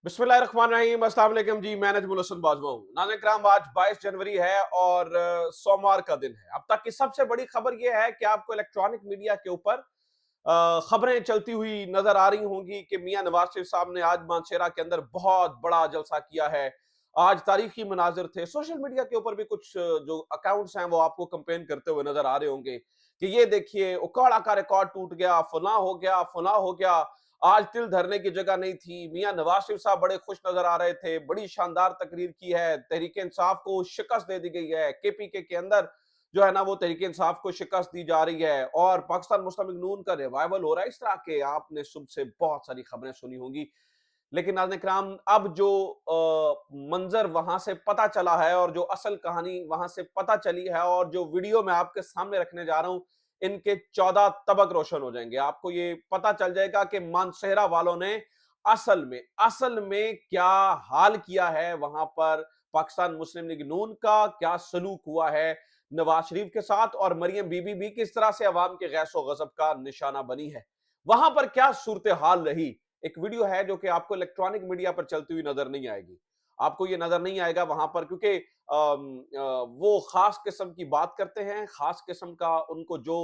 बिस्मिल्लाहिर्रहमानिर्रहीम, अस्सलाम वालेकुम जी। मैं नजमुल हसन बाजवा हूं। नाज़रीन किराम, आज 22 जनवरी है और सोमवार का दिन है। अब तक की सबसे बड़ी खबर यह है कि आपको इलेक्ट्रॉनिक मीडिया के ऊपर खबरें चलती हुई नजर आ रही होंगी कि मियां नवाज शरीफ साहब ने आज मानसेरा के अंदर बहुत बड़ा जलसा किया है। आज तारीखी मनाजिर थे। सोशल मीडिया के ऊपर भी कुछ जो अकाउंट्स हैं वो आपको कंपेन करते हुए नजर आ रहे होंगे कि ये देखिए उकाड़ा का रिकॉर्ड टूट गया, फला हो गया, फला हो गया। आज तिल धरने की जगह नहीं थी। मियां नवाज शरीफ साहब बड़े खुश नजर आ रहे थे। बड़ी शानदार तकरीर की है। तहरीक इंसाफ को शिकस्त दे दी गई है। केपीके के अंदर जो है ना वो तहरीक इंसाफ को शिकस्त दी जा रही है और पाकिस्तान मुस्लिम लीग नून का रिवाइवल हो रहा है। इस तरह के आपने सुबह से बहुत सारी खबरें सुनी होंगी। लेकिन नाज़रीन किराम, अब जो मंजर वहां से पता चला है और जो असल कहानी वहां से पता चली है और जो वीडियो मैं आपके सामने रखने जा रहा हूं, इनके 14 तबक रोशन हो जाएंगे। आपको ये पता चल जाएगा कि मानसेरा वालों ने असल में क्या हाल किया है। वहां पर पाकिस्तान मुस्लिम लीग नून का क्या सलूक हुआ है नवाज शरीफ के साथ, और मरियम बीबी भी किस तरह से अवाम के गैसो गजब का निशाना बनी है। वहां पर क्या सूरत हाल रही। एक वीडियो है जो कि आपको इलेक्ट्रॉनिक मीडिया पर चलती हुई नजर नहीं आएगी। आपको ये नजर नहीं आएगा वहां पर, क्योंकि वो खास किस्म की बात करते हैं, खास किस्म का उनको जो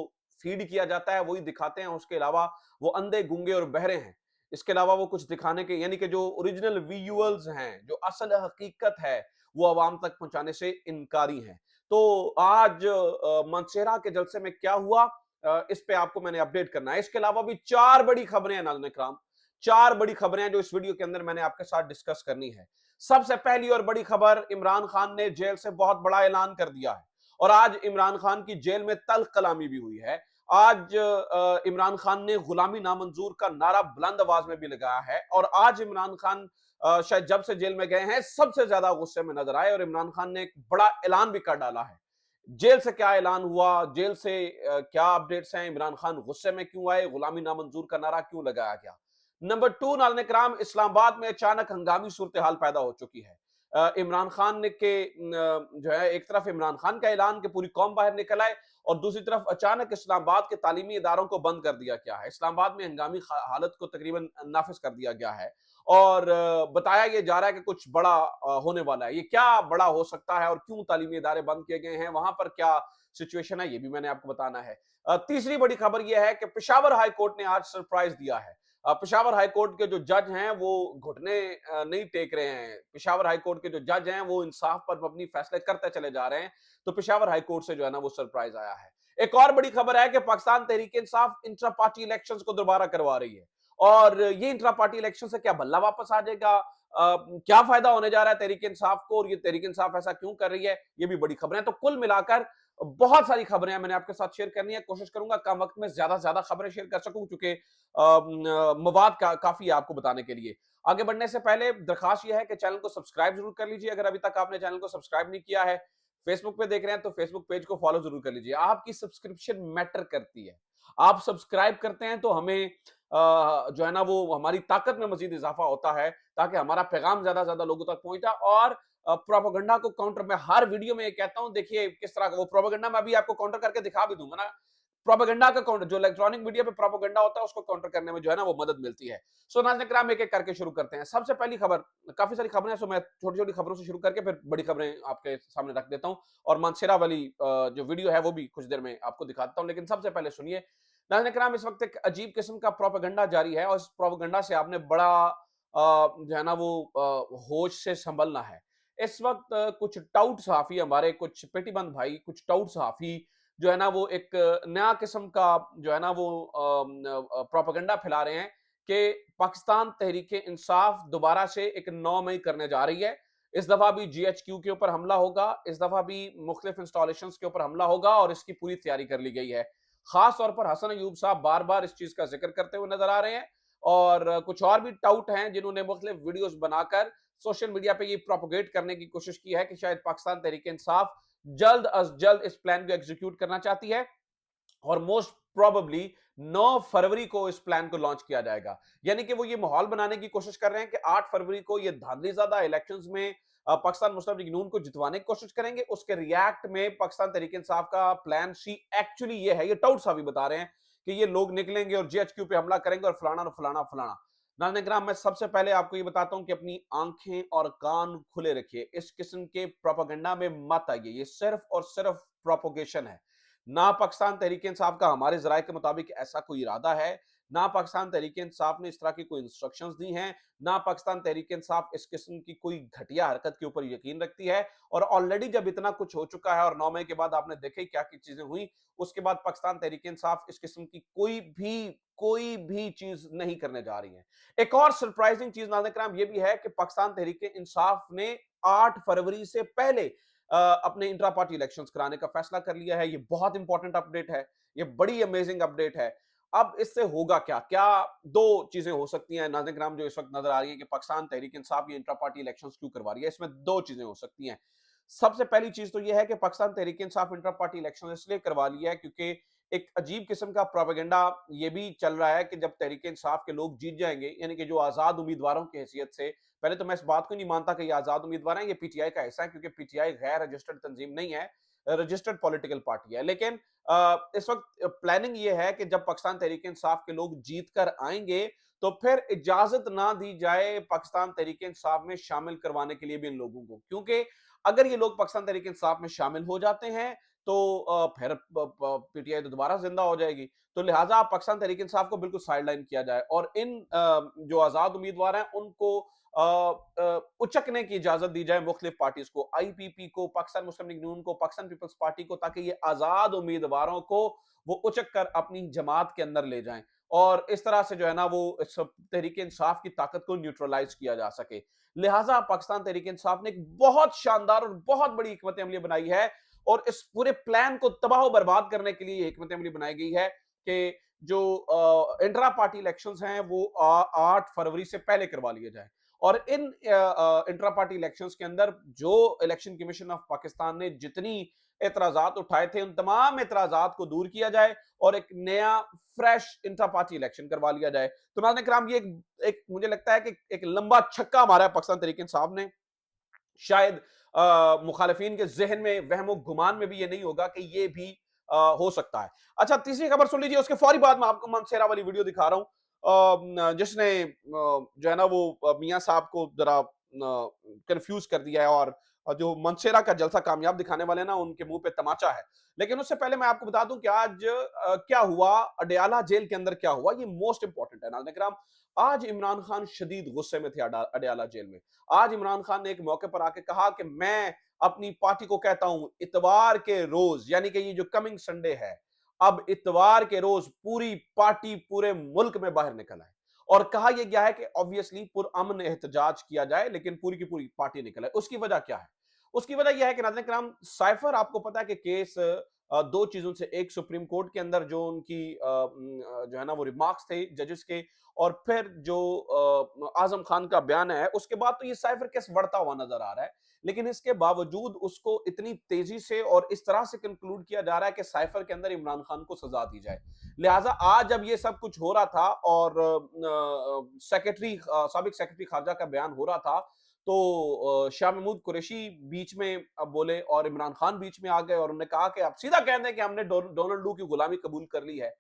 फीड किया जाता है वही दिखाते हैं। उसके अलावा वो अंधे, गूंगे और बहरे हैं। इसके अलावा वो कुछ दिखाने के, यानी कि जो ओरिजिनल विजुअल्स हैं, जो असल हकीकत है, वो आवाम तक पहुंचाने से इनकारी हैं। तो आज मनसेरा के जलसे में क्या हुआ, इस पे आपको मैंने अपडेट करना है। इसके अलावा भी चार बड़ी खबरें हैं नाज़रीन इकराम, चार बड़ी खबरें हैं जो इस वीडियो के अंदर मैंने आपके साथ डिस्कस करनी है। सबसे पहली और बड़ी खबर, इमरान खान ने जेल से बहुत बड़ा ऐलान कर दिया है और आज इमरान खान की जेल में तल्ख कलामी भी हुई है। आज इमरान खान ने गुलामी नामंजूर का नारा बुलंद आवाज में भी लगाया है और आज इमरान खान शायद जब से जेल में गए हैं सबसे ज्यादा गुस्से में नजर आए और इमरान खान ने एक बड़ा ऐलान भी कर डाला है। जेल से क्या ऐलान हुआ, जेल से क्या अपडेट्स हैं, इमरान खान गुस्से में क्यों आए, गुलामी नामंजूर का नारा क्यों लगाया गया। नंबर टू, नाज़रीन किराम, इस्लामाबाद में अचानक हंगामी सूरत हाल पैदा हो चुकी है। इमरान खान ने के जो है, एक तरफ इमरान खान का ऐलान कि पूरी कौम बाहर निकल आए और दूसरी तरफ अचानक इस्लामाबाद के तालीमी इदारों को बंद कर दिया गया है। इस्लामाबाद में हंगामी हालत को तकरीबन नाफिज कर दिया गया है और बताया यह जा रहा है कि कुछ बड़ा होने वाला है। ये क्या बड़ा हो सकता है और क्यों तालीमी इदारे बंद किए गए हैं, वहां पर क्या सिचुएशन है, ये भी मैंने आपको बताना है। तीसरी बड़ी खबर यह है कि पेशावर हाई कोर्ट ने आज सरप्राइज दिया है। पेशावर हाई कोर्ट के जो जज हैं वो घुटने नहीं टेक रहे हैं। पेशावर हाई कोर्ट के जो जज हैं वो इंसाफ पर मबनी फैसले करते चले जा रहे हैं। तो पेशावर हाई कोर्ट से जो है ना वो सरप्राइज आया है। एक और बड़ी खबर है कि Pakistan Tehreek Insaf intra party elections को दोबारा करवा रही है और ये इंट्रा पार्टी इलेक्शन से क्या बल्ला वापस आ जाएगा, क्या फायदा होने जा रहा है तहरीक इंसाफ को और ये तहरीक इंसाफ ऐसा क्यों कर रही है, ये भी बड़ी खबरें हैं। तो कुल मिलाकर बहुत सारी खबरें हैं, मैंने आपके साथ शेयर करनी है। कोशिश करूंगा कम वक्त में ज्यादा से ज्यादा खबरें शेयर कर सकूं, क्योंकि मवाद काफी है आपको बताने के लिए। आगे बढ़ने से पहले दरखास्त यह है कि चैनल को सब्सक्राइब जरूर कर लीजिए अगर अभी तक आपने चैनल को सब्सक्राइब नहीं किया है। फेसबुक पे देख रहे हैं तो फेसबुक पेज को फॉलो जरूर कर लीजिए। आपकी सब्सक्रिप्शन मैटर करती है। आप सब्सक्राइब करते हैं तो हमें जो है ना वो हमारी ताकत में मजीद इजाफा होता है, ताकि हमारा पैगाम ज्यादा से ज्यादा लोगों तक पहुंचा। और प्रोपेगेंडा को काउंटर, मैं हर वीडियो में ये कहता हूं, देखिए किस तरह का वो प्रोपेगेंडा मैं अभी आपको काउंटर करके दिखा भी दूंगा ना। प्रोपेगेंडा का काउंटर, जो इलेक्ट्रॉनिक मीडिया पे प्रोपेगेंडा होता है उसको काउंटर करने में जो है ना वो मदद मिलती है। सो नाज़रीन किराम, एक एक करके शुरू करते हैं। सबसे पहली खबर, काफी सारी खबरें हैं, सो मैं छोटी छोटी खबरों से शुरू करके फिर बड़ी खबरें आपके सामने रख देता हूं और मानसेरा वाली जो वीडियो है वो भी कुछ देर में आपको दिखाता हूं। लेकिन सबसे पहले सुनिए नाज़रीन किराम, इस वक्त एक अजीब किस्म का प्रोपेगेंडा जारी है और इस प्रोपेगेंडा से आपने बड़ा जो है ना वो होश से संभलना है। इस वक्त कुछ टाउट सहाफी, हमारे कुछ पेटीबंद भाई, कुछ टाउट सहाफी जो है ना वो एक नया किस्म का जो है ना वो प्रोपेगेंडा फैला रहे हैं कि पाकिस्तान तहरीक इंसाफ दोबारा से एक 9 मई करने जा रही है। इस दफा भी जीएचक्यू के ऊपर हमला होगा, इस दफा भी मुख्तलिफ इंस्टॉलेशन के ऊपर हमला होगा और इसकी पूरी तैयारी कर ली गई है। खास तौर पर हसन अयूब साहब बार बार इस चीज का जिक्र करते हुए नजर आ रहे हैं और कुछ और भी टाउट हैं जिन्होंने मुख्तलिफ वीडियोस बनाकर सोशल मीडिया पे ये प्रोपोगेट करने की कोशिश की है कि शायद पाकिस्तान तहरीक इंसाफ जल्द अज जल्द इस प्लान को एग्जीक्यूट करना चाहती है और मोस्ट प्रोबेबली 9 फरवरी को इस प्लान को लॉन्च किया जाएगा। यानी कि वो ये माहौल बनाने की कोशिश कर रहे हैं कि 8 फरवरी को ये धांधलीज़्यादा इलेक्शंस में पाकिस्तान मुस्लिम लीग नून को जितवाने की कोशिश करेंगे। उसके रिएक्ट में पाकिस्तान तहरीक इंसाफ का प्लान सी एक्चुअली ये है, ये टाउट साहब बता रहे हैं कि ये लोग निकलेंगे और जीएचक्यू पे हमला करेंगे और फलाना फलाना फलाना। नाज़रीन किराम, मैं सबसे पहले आपको ये बताता हूं कि अपनी आंखें और कान खुले रखिए। इस किस्म के प्रोपेगेंडा में मत आइए। ये सिर्फ और सिर्फ प्रोपोगेशन है। ना पाकिस्तान तहरीक इंसाफ का हमारे ज़राए के मुताबिक ऐसा कोई इरादा है, ना पाकिस्तान तहरीक इंसाफ ने इस तरह की कोई इंस्ट्रक्शंस दी हैं, ना पाकिस्तान तहरीक इंसाफ इस किस्म की कोई घटिया हरकत के ऊपर यकीन रखती है। और ऑलरेडी जब इतना कुछ हो चुका है और 9 मई के बाद आपने देखा क्या क्या चीजें हुई, उसके बाद पाकिस्तान तहरीक इंसाफ इस किस्म की कोई भी चीज नहीं करने जा रही है। एक और सरप्राइजिंग चीज नाज़रीन किराम ये भी है कि पाकिस्तान तहरीक इंसाफ ने 8 फरवरी से पहले अपने इंट्रा पार्टी इलेक्शंस कराने का फैसला कर लिया है। ये बहुत इंपॉर्टेंट अपडेट है, ये बड़ी अमेजिंग अपडेट है। अब इससे होगा क्या? क्या दो चीजें हो सकती हैं नाज़रीन किराम जो इस वक्त नजर आ रही है कि पाकिस्तान तहरीक इंसाफ ये इंट्रा पार्टी इलेक्शंस क्यों करवा रही है। इसमें दो चीजें हो सकती हैं। सबसे पहली चीज तो यह है कि Pakistan Tehreek Insaf intra party election इसलिए करवा लिया है क्योंकि एक अजीब किस्म का प्रोपेगेंडा ये भी चल रहा है कि जब तहरीक इंसाफ के लोग जीत जाएंगे, यानी कि जो आजाद उम्मीदवारों की हैसियत से, पहले तो मैं इस बात को नहीं मानता कि ये आजाद उम्मीदवार हैं, ये पीटीआई का हिस्सा है क्योंकि पीटीआई गैर रजिस्टर्ड तंजीम नहीं है, रजिस्टर्ड पॉलिटिकल पार्टी है। लेकिन इस वक्त प्लानिंग ये है कि जब पाकिस्तान तहरीक इंसाफ के लोग जीत कर आएंगे तो फिर इजाजत ना दी जाए पाकिस्तान तहरीक इंसाफ में शामिल करवाने के लिए भी इन लोगों को, क्योंकि अगर ये लोग पाकिस्तान तहरीक इंसाफ में शामिल हो जाते हैं तो फिर पीटीआई तो दोबारा जिंदा हो जाएगी। तो लिहाजा पाकिस्तान तहरीक इंसाफ को बिल्कुल साइडलाइन किया जाए और इन जो आजाद उम्मीदवार हैं उनको उचकने की इजाजत दी जाए मुख्तलिफ पार्टीज को, आईपीपी को, पाकिस्तान मुस्लिम लीग नून को, पाकिस्तान पीपल्स पार्टी को, ताकि ये आजाद उम्मीदवारों को वो उचक कर अपनी जमात के अंदर ले जाएं और इस तरह से जो है ना वो इस तहरीक इंसाफ की ताकत को न्यूट्रलाइज किया जा सके। लिहाजा पाकिस्तान तहरीक इंसाफ ने एक बहुत शानदार और बहुत बड़ी हिकमत अमली बनाई है और इस पूरे प्लान को तबाह बर्बाद करने के लिए हिकमत अमली बनाई गई है कि जो इंट्रा पार्टी इलेक्शंस हैं वो 8 फरवरी से पहले करवा लिए जाए और इन इंट्रा पार्टी इलेक्शंस के अंदर जो इलेक्शन कमीशन ऑफ पाकिस्तान ने जितनी एतराजात उठाए थे उन तमाम एतराजात को दूर किया जाए और एक नया फ्रेश इंट्रा पार्टी इलेक्शन करवा लिया जाए। तो नाज़रीन किराम ये एक मुझे लगता है कि एक लंबा छक्का मारा है पाकिस्तान तहरीक इंसाफ ने। शायद मुखालिफिन के जहन में वहमो गुमान में भी ये नहीं होगा कि ये भी हो सकता है। अच्छा, तीसरी खबर सुन लीजिए, उसके फौरी बाद मैं आपको मनसेरा वाली वीडियो दिखा रहा हूं जिसने जो है ना वो मियां साहब को जरा कंफ्यूज कर दिया है और जो मनसेरा का जलसा कामयाब दिखाने वाले ना उनके मुंह पे तमाचा है। लेकिन उससे पहले मैं आपको बता दूं कि आज क्या हुआ अडयाला जेल के अंदर, क्या हुआ, ये मोस्ट इंपॉर्टेंट है नाज़रीन किराम। आज इमरान खान शदीद गुस्से में थे अडयाला जेल में। आज इमरान खान ने एक मौके पर आके कहा कि मैं अपनी पार्टी को कहता हूं इतवार के रोज, यानी कि ये जो कमिंग संडे है, अब इतवार के रोज पूरी पार्टी पूरे मुल्क में बाहर निकल आए और कहा यह गया है कि ऑब्वियसली पुरअमन एहतजाज किया जाए लेकिन पूरी की पूरी पार्टी निकल आए। उसकी वजह क्या है? उसकी वजह यह है कि नाज़रीन किराम साइफर आपको पता है कि केस दो चीजों से, एक सुप्रीम कोर्ट के अंदर जो उनकी जो है ना वो रिमार्क्स थे जजेस के, और फिर जो आजम खान का बयान है, उसके बाद तो ये साइफर केस बढ़ता हुआ नजर आ रहा है। लेकिन इसके बावजूद उसको इतनी तेजी से और इस तरह से कंक्लूड किया जा रहा है कि साइफर के अंदर इमरान खान को सजा दी जाए। लिहाजा आज जब ये सब कुछ हो रहा था और सेक्रेटरी साबिक सेक्रेटरी खारजा का बयान हो रहा था तो शाह महमूद कुरैशी बीच में अब बोले और इमरान खान बीच में आ गए और उन्होंने कहा कि आप सीधा कह दें कि हमने डोनाल्ड डू की गुलामी कबूल कर ली है।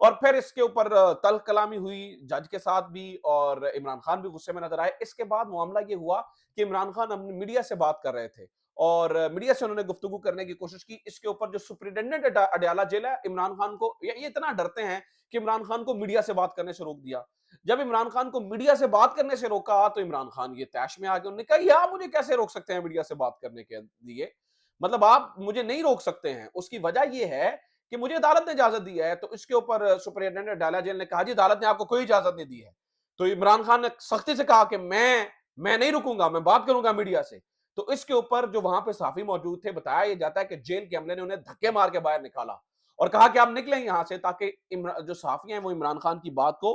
और फिर इसके ऊपर तल्ख कलामी हुई जज के साथ भी और इमरान खान भी गुस्से में नजर आए। इसके बाद मामला ये हुआ कि इमरान खान अपने मीडिया से बात कर रहे थे और मीडिया से उन्होंने गुफ्तगू करने की कोशिश की। इसके ऊपर जो सुप्रिंटेंडेंट अडयाला जेल है, इमरान खान को ये इतना डरते हैं कि इमरान खान को मीडिया से बात करने से रोक दिया। जब इमरान खान को मीडिया से बात करने से रोका तो इमरान खान ये तैश में आ गए। उन्होंने कहा ये आप मुझे कैसे रोक सकते हैं मीडिया से बात करने के लिए, मतलब आप मुझे नहीं रोक सकते हैं। उसकी वजह यह है कि मुझे अदालत ने इजाजत दी है। तो इसके ऊपर सुपरिटेंडेंट अडयाला जेल ने कहा जी अदालत ने आपको कोई इजाजत नहीं दी है। तो इमरान खान ने सख्ती से कहा कि मैं नहीं रुकूंगा, मैं बात करूंगा मीडिया से। तो इसके ऊपर जो वहां पे साफी मौजूद थे, बताया यह जाता है कि जेल के अमले ने उन्हें धक्के मार के बाहर निकाला और कहा कि आप निकलें यहां से ताकि जो साफी हैं वो इमरान खान की बात को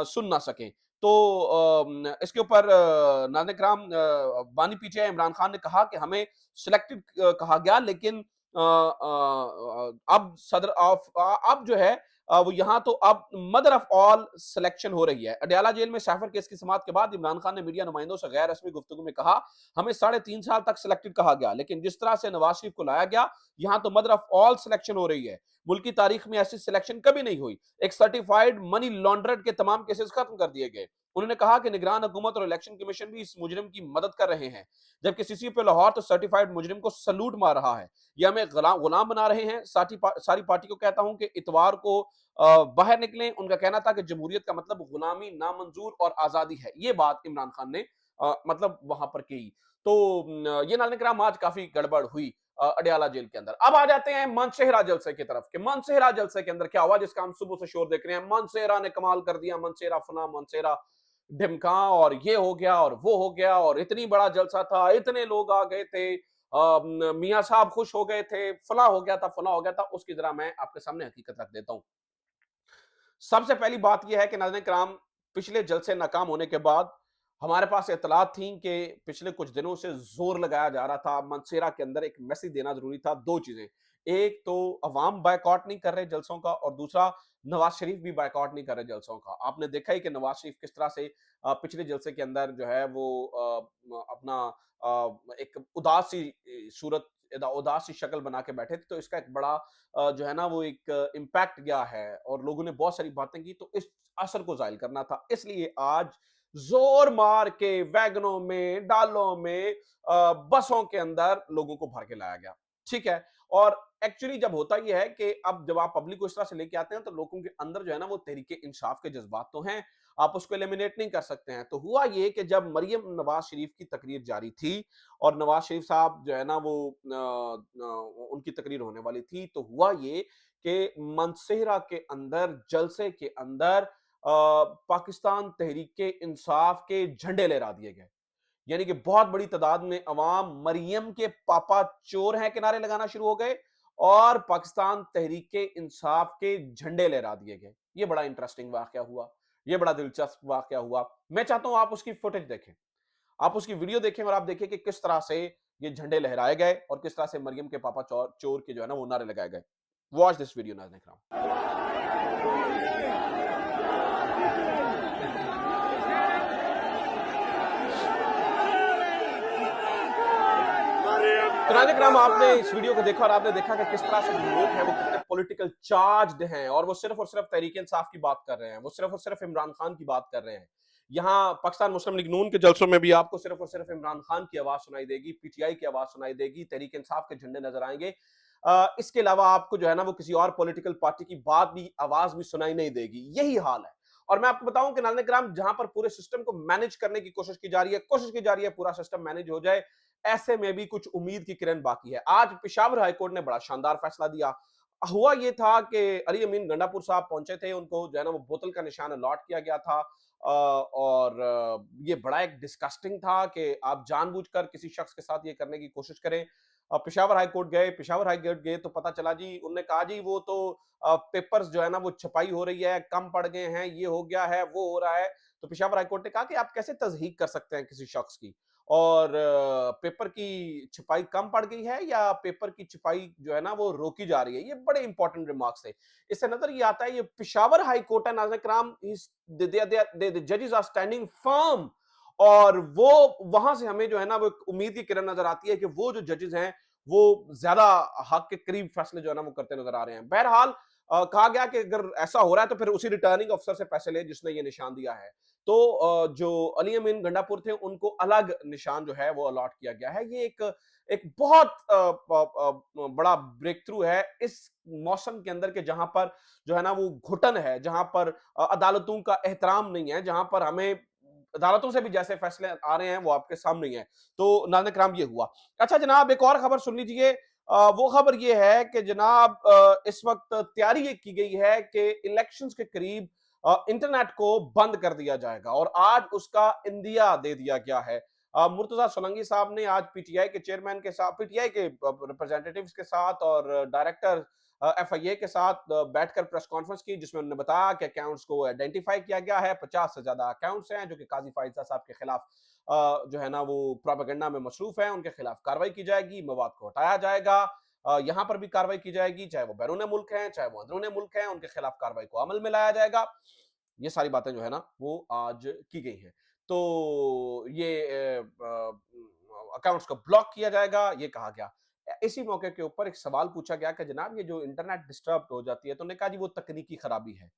सुन ना सके। तो इसके ऊपर नाज़रीन किराम बानी पीटीआई इमरान खान ने कहा कि हमें सिलेक्टेड कहा गया, लेकिन अब सदर ऑफ अब जो है वो यहाँ तो अब मदर ऑफ ऑल सिलेक्शन हो रही है। अडयाला जेल में सैफर केस की समाअत के बाद इमरान खान ने मीडिया नुमाइंदों से गैर रस्मी गुफ्तगू में कहा, हमें 3.5 साल तक सिलेक्टेड कहा गया, लेकिन जिस तरह से नवाज शरीफ को लाया गया, यहाँ तो मदर ऑफ ऑल सिलेक्शन हो रही है। मुल्क की तारीख में ऐसी सिलेक्शन कभी नहीं हुई। एक सर्टिफाइड मनी लॉन्ड्रेड के तमाम केसेस खत्म कर दिए गए। उन्होंने कहा कि निगरान हुकूमत और इलेक्शन कमीशन भी इस मुजरिम की मदद कर रहे हैं, जबकि सीसीपी लाहौर तो सर्टिफाइड मुजरिम को सलूट मार रहा है। ये हमें गुलाम बना रहे हैं। सारी पार्टी को कहता हूं कि इतवार को बाहर निकलें। उनका कहना था कि जमहूरियत का मतलब गुलामी, नामंजूर और आजादी है। ये बात इमरान खान ने मतलब वहां पर की। तो ये नाज़रीन किराम आज काफी गड़बड़ हुई अडयाला जेल के अंदर। अब आ जाते हैं मनसेहरा जलसे की तरफ कि मनसेहरा जलसे के अंदर क्या हुआ, जिसका हम सुबह से शोर देख रहे हैं। मनसेहरा ने कमाल कर दिया, मनसेहरा फना, मनसेहरा ढिमका, और ये हो गया और वो हो गया, और इतनी बड़ा जलसा था, इतने लोग आ गए थे, मियां साहब खुश हो गए थे, फला हो गया था, फला हो गया था। उसकी जरा मैं आपके सामने हकीकत रख देता हूं। सबसे पहली बात यह है कि नाज़रीन किराम, पिछले जलसे नाकाम होने के बाद हमारे पास इत्तलात थी कि पिछले कुछ दिनों से जोर लगाया जा रहा था मनसेरा के अंदर एक मैसेज देना जरूरी था। दो चीजें, एक तो अवाम बायकॉट नहीं कर रहे जलसों का, और दूसरा नवाज शरीफ भी बायकॉट नहीं कर रहे जलसों का। आपने देखा ही कि नवाज शरीफ किस तरह से पिछले जलसे के अंदर जो है वो अपना एक उदास सी सूरत, उदास सी शक्ल बना के बैठे थे। तो इसका एक बड़ा जो है ना वो एक इम्पैक्ट गया है, और लोगों ने बहुत सारी बातें की, तो इस असर को जाहिल करना था। इसलिए आज जोर मार के वैगनों में, डालों में, बसों के अंदर लोगों को भर के लाया गया। ठीक है। और एक्चुअली जब होता यह है कि अब जब आप पब्लिक को इस तरह से लेके आते हैं, तो लोगों के अंदर जो है ना वो तहरीके इंसाफ के जज्बात तो हैं, आप उसको एलिमिनेट नहीं कर सकते हैं। तो हुआ ये कि जब मरियम नवाज शरीफ की तकरीर जारी थी और नवाज शरीफ साहब जो है ना वो उनकी तकरीर होने वाली थी, तो हुआ ये कि मनसेहरा के अंदर, जलसे के अंदर पाकिस्तान तहरीके इंसाफ के झंडे लहरा दिए गए। यानी कि बहुत बड़ी तादाद में अवाम मरियम के पापा चोर हैं किनारे लगाना शुरू हो गए, और पाकिस्तान तहरीके इंसाफ के झंडे लहरा दिए गए। ये बड़ा इंटरेस्टिंग वाकया हुआ, ये बड़ा दिलचस्प वाकया हुआ। मैं चाहता हूं आप उसकी फुटेज देखें, आप उसकी वीडियो देखें, और आप देखिए कि किस तरह से ये झंडे लहराए गए और किस तरह से मरियम के पापा चोर चोर के जो है ना वो नारे लगाए गए। वॉच दिस वीडियो नाज़रीन इकराम। तो नाज़रीन इकराम, आपने इस वीडियो को देखा और आपने देखा कि किस तरह से लोग हैं वो कितने पॉलिटिकल चार्ज्ड हैं, और वो सिर्फ और सिर्फ तहरीक इंसाफ की बात कर रहे हैं, वो सिर्फ और सिर्फ इमरान खान की बात कर रहे हैं। यहाँ पाकिस्तान मुस्लिम लीग नून के जलसों में भी आपको सिर्फ और सिर्फ इमरान खान की आवाज सुनाई देगी, पीटीआई की आवाज सुनाई देगी, तहरीक इंसाफ के झंडे नजर आएंगे। इसके अलावा आपको जो है ना वो किसी और पॉलिटिकल पार्टी की बात भी, आवाज भी सुनाई नहीं देगी। यही हाल है। और मैं आपको बताऊं कि नाज़रीन किराम, जहां पर पूरे सिस्टम को मैनेज करने की कोशिश की जा रही है, पूरा सिस्टम मैनेज हो जाए, ऐसे में भी कुछ उम्मीद की किरण बाकी है। आज पेशावर हाईकोर्ट ने बड़ा शानदार फैसला दिया। हुआ ये था कि अली अमीन गंडापुर साहब पहुंचे थे, उनको जो है ना वो बोतल का निशान अलॉट किया गया था। और ये बड़ा एक डिस्कस्टिंग था कि आप जानबूझकर किसी शख्स के साथ ये करने की कोशिश करें। पेशावर हाई कोर्ट गए तो पता चला जी, उन्होंने कहा जी वो तो पेपर्स जो है ना वो छपाई हो रही है, कम पड़ गए हैं, ये हो गया है, वो हो रहा है। तो पेशावर हाई कोर्ट ने कहा कि आप कैसे तस्दीक कर सकते हैं किसी शख्स की, और पेपर की छपाई कम पड़ गई है या पेपर की छपाई जो है ना वो रोकी जा रही है। ये बड़े इंपॉर्टेंट रिमार्क्स है। इससे नजर ये आता है ये पेशावर हाई कोर्ट है नाज़रीन किराम, द जजेस आर स्टैंडिंग फर्म, और वो वहां से हमें जो है ना वो एक उम्मीद की किरण नजर आती है कि वो जो जजेस हैं वो ज्यादा हक के करीब फैसले जो है ना वो करते नजर आ रहे हैं। बहरहाल कहा गया कि अगर ऐसा हो रहा है तो फिर उसी रिटर्निंग अफसर से पैसे ले जिसने ये निशान दिया है। तो जो अली अमीन गंडापुर थे उनको अलग निशान जो है वो अलॉट किया गया है। ये एक बहुत बड़ा ब्रेक थ्रू है इस मौसम के अंदर के, जहां पर जो है ना वो घुटन है, जहां पर अदालतों का एहतराम नहीं है, जहां पर हमें अदालतों से भी जैसे फैसले आ रहे हैं वो आपके सामने ही है। तो नाज़रीन किराम ये हुआ। अच्छा जनाब, एक और खबर सुन लीजिए। वो खबर ये है कि जनाब इस वक्त तैयारी ये की गई है कि इलेक्शंस के करीब इंटरनेट को बंद कर दिया जाएगा, और आज उसका इंदिया दे दिया गया है। मुर्तजा सोलंकी साहब ने आज पीटीआई के चेयरमैन के साथ, पीटीआई के रिप्रेजेंटेटिव्स के साथ और डायरेक्टर एफआईए के साथ बैठकर प्रेस कॉन्फ्रेंस की, जिसमें उन्होंने बताया कि अकाउंट्स को आइडेंटिफाई किया गया है। 50 से ज्यादा अकाउंट्स हैं जो कि काजी फाइजा साहब के खिलाफ जो है ना वो प्रोपेगेंडा में मसरूफ है, उनके खिलाफ कार्रवाई की जाएगी, मवाद को हटाया जाएगा। यहां पर भी कार्रवाई की जाएगी, चाहे वो बैरून मुल्क हैं, चाहे वो अंदरूनी मुल्क हैं, उनके खिलाफ कार्रवाई को अमल में लाया जाएगा। ये सारी बातें जो है ना वो आज की गई हैं। तो ये अकाउंट्स को ब्लॉक किया जाएगा, ये कहा गया। इसी मौके के ऊपर एक सवाल पूछा गया कि जनाब ये जो इंटरनेट डिस्टर्ब हो जाती है, तो उन्होंने कहा जी वो तकनीकी खराबी है।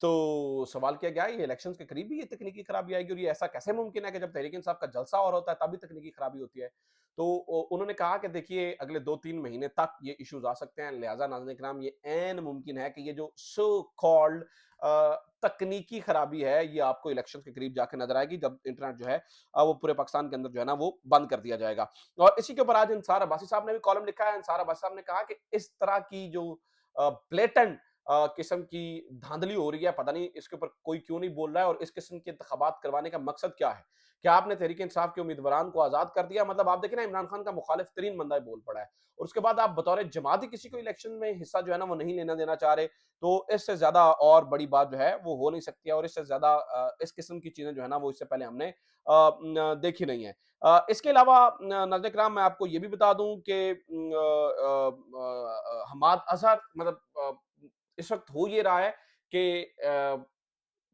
तो सवाल किया गया ये इलेक्शंस के करीब भी ये तकनीकी खराबी आएगी और ये ऐसा कैसे मुमकिन है कि जब तहरीक इंसाफ का जलसा और होता है तब भी तकनीकी खराबी होती है। तो उन्होंने कहा कि देखिए अगले 2-3 महीने तक ये इश्यूज आ सकते हैं, लिहाजा नाज़रीन किराम ये ऐन मुमकिन है कि ये जो सो कॉल्ड तकनीकी खराबी है ये आपको इलेक्शन के करीब जाके नजर आएगी जब इंटरनेट जो है वो पूरे पाकिस्तान के अंदर जो है ना वो बंद कर दिया जाएगा। और इसी के ऊपर आज अंसार अब्बासी साहब ने भी कॉलम लिखा है। अंसार अब्बासी साहब ने कहा कि इस तरह की जो ब्लेटेंट किस्म की धांधली हो रही है, पता नहीं इसके ऊपर कोई क्यों नहीं बोल रहा है और इस किस्म के इंतखाबात करवाने का मकसद क्या है? क्या आपने तहरीक इंसाफ के उम्मीदवारान को आज़ाद कर दिया? मतलब आप देखिए ना इमरान खान का मुखालिफ तरीन बंदा बोल पड़ा है और उसके बाद आप बतौर जमात ही किसी को इलेक्शन में हिस्सा जो है ना वो नहीं लेना देना चाह रहे, तो इससे ज़्यादा और बड़ी बात जो है वो हो नहीं सकती है और इससे ज़्यादा इस किस्म की चीज़ें जो है ना वो इससे पहले हमने देखी नहीं है। इसके अलावा नाज़रीन किराम मैं आपको ये भी बता दूँ कि हमाद अज़हर मतलब इस वक्त हो ये रहा है कि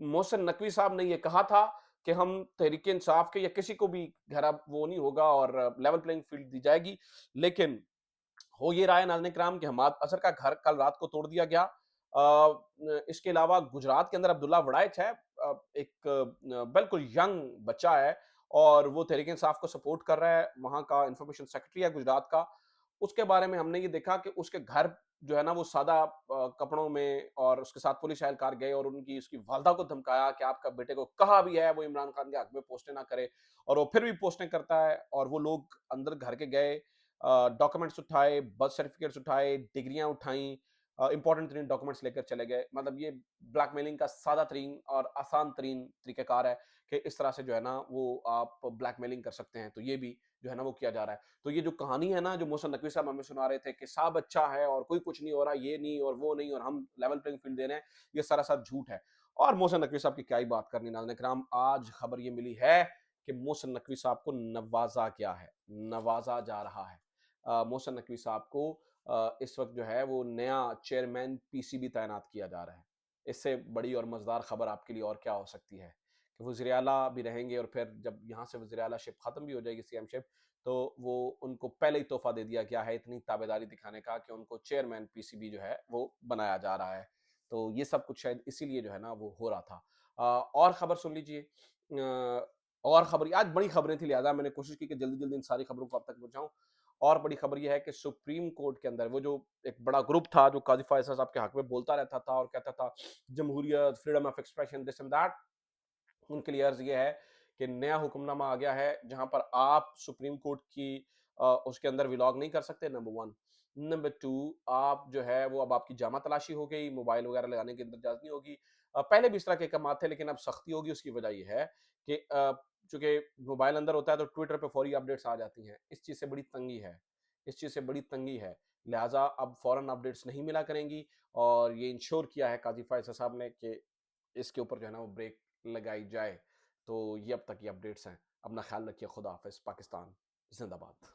मोहसिन नकवी साहब ने ये कहा था कि हम तहरीक इंसाफ के या किसी को भी घेरा वो नहीं होगा और लेवल प्लेइंग फील्ड दी जाएगी। लेकिन हो ये रहा है नाज़रीन किराम कि हमाद अज़हर का घर कल रात को तोड़ दिया गया। इसके अलावा गुजरात के अंदर अब्दुल्ला वड़ाइच है, एक बिल्कुल यंग बच्चा है और वो तहरीक इंसाफ को सपोर्ट कर रहा है। वहाँ का इंफॉर्मेशन सेक्रेटरी है गुजरात का। उसके बारे में हमने ये देखा कि उसके घर जो है ना वो सादा कपड़ों में और उसके साथ पुलिस एहलकार गए और उनकी उसकी वालदा को धमकाया कि आपका बेटे को कहा भी है वो इमरान खान के हक में पोस्टें ना करे और वो फिर भी पोस्टें करता है और वो लोग अंदर घर के गए, डॉक्यूमेंट्स उठाए, बर्थ सर्टिफिकेट्स उठाए, डिग्रियां उठाई, इंपॉर्टेंट तरीन डॉक्यूमेंट्स लेकर चले गए। मतलब ये ब्लैकमेलिंग का सादा तरीन और आसान तरीन तरीक़ाकार है कि इस तरह से जो है ना वो आप ब्लैकमेलिंग कर सकते हैं। तो ये भी जो है ना वो किया जा रहा है। तो ये जो कहानी है ना जो मोहसिन नकवी साहब हमें सुना रहे थे कि साहब अच्छा है और कोई कुछ नहीं हो रहा, ये नहीं और वो नहीं और हम लेवल प्लेइंग फील्ड दे रहे हैं, ये सरासर झूठ है। और मोहसिन नकवी साहब की क्या ही बात करनी नाज़रीन इकराम, आज खबर ये मिली है कि मोहसिन नकवी साहब को नवाज़ा गया है, नवाज़ा जा रहा है। मोहसिन नकवी साहब को इस वक़्त जो है वो नया चेयरमैन पीसीबी तैनात किया जा रहा है। इससे बड़ी और मज़ेदार खबर आपके लिए और क्या हो सकती है कि वज़ीर आला भी रहेंगे और फिर जब यहाँ से वज़ीर आलाशिप ख़त्म भी हो जाएगी सीएमशिप, तो वो उनको पहले ही तोहफ़ा दे दिया गया है इतनी ताबेदारी दिखाने का कि उनको चेयरमैन पीसीबी जो है वो बनाया जा रहा है। तो ये सब कुछ शायद इसीलिए जो है ना वो हो रहा था। और ख़बर सुन लीजिए, और ख़बर आज बड़ी ख़बरें थी लिहाज़ा मैंने कोशिश की कि जल्दी-जल्दी इन सारी ख़बरों को आप तक पहुँचाऊँ। और बड़ी खबर ये है कि सुप्रीम कोर्ट के अंदर वो जो एक बड़ा ग्रुप था जो काज़ी फ़ैसल साहब के हक में बोलता रहता था और कहता था जमहूरियत, freedom of expression, this and that, उनके लिए अर्ज़ ये है कि नया हुक्मनामा आ गया है जहाँ पर आप सुप्रीम कोर्ट की उसके अंदर व्लॉग नहीं कर सकते, नंबर 1। नंबर 2, आप जो है वो अब आपकी जामा तलाशी हो गई, मोबाइल वगैरह लगाने की अंदर इजाज़त नहीं होगी। पहले भी इस तरह के अहकामात थे लेकिन अब सख्ती होगी, उसकी वजह ये है कि चूँकि मोबाइल अंदर होता है तो ट्विटर पे फ़ौरी अपडेट्स आ जाती हैं। इस चीज़ से बड़ी तंगी है, इस चीज़ से बड़ी तंगी है। लिहाज़ा अब फ़ौरन अपडेट्स नहीं मिला करेंगी और ये इंश्योर किया है काज़ी फ़ैसल साहब ने कि इसके ऊपर जो है ना वो ब्रेक लगाई जाए। तो ये अब तक की अपडेट्स हैं। अपना ख़्याल रखिए, खुदा हाफ़िज़, पाकिस्तान ज़िंदाबाद।